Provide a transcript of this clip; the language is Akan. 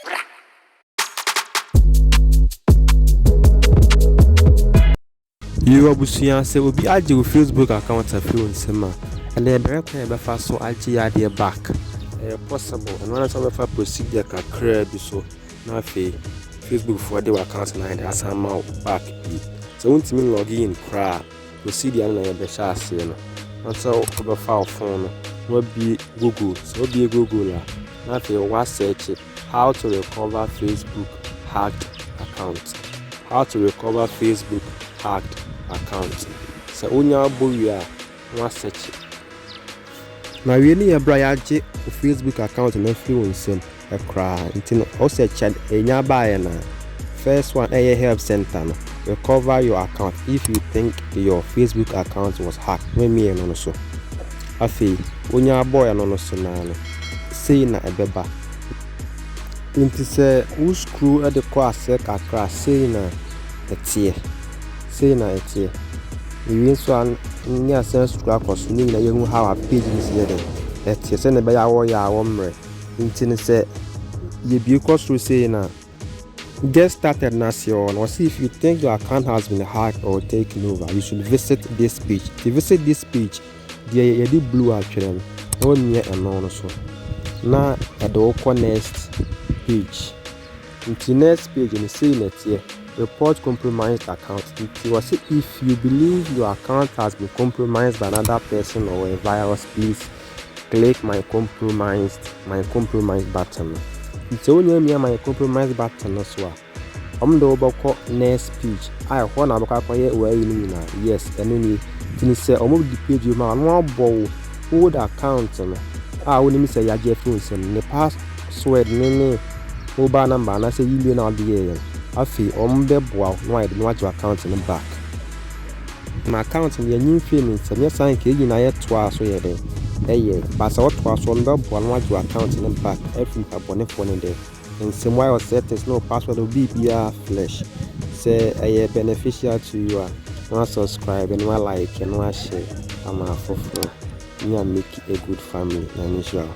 You abusuya say obi agye wo Facebook account afi won sema and the direct can be fa so agye ya de back possible and one some fa procedure kakra bi so na afi Facebook for the account na dey asama back bi so untimi log in kra procedure na ya be sha ase no and so oba fa phone no be Google so be Google la na afi wa search how to recover Facebook hacked account, how to recover Facebook hacked account. So unya boya wa search na we ni ebra ya je Facebook account na free won sem e kra ntino o search enya bae na first one help center no recover your account if you think your Facebook account was hacked when me no so afi unya boy no so na no say na ebeba nti se u screw at the class kakra say na etie we so an nya sense screw across ni na yehu how a page is here then etie se na be ya wo mre nti ne se ye bi cross through say na get started na see on or see if you think your account has been hacked or taken over you should visit this page. To visit this page the blue actually no near no so na at the next page. Into next page and say that here report compromised account. It was if you believe your account has been compromised by another person or a virus, please click my compromised button. It's only me my compromised button as well. The over next page. I want to go where you know yes and then you say the page you man one bow old account I wouldn't say ya get phones and the password name mobile number and I say you know the afi the boy no I don't want your account in the back. My account in the new feelings and yes I can na yet twice so yeah but I was on the boy want your account in the back everything upon phone in there and some why settings no password will be flash say a beneficial to you one subscribe and one like and one share I'm a for me make a good family and Israel.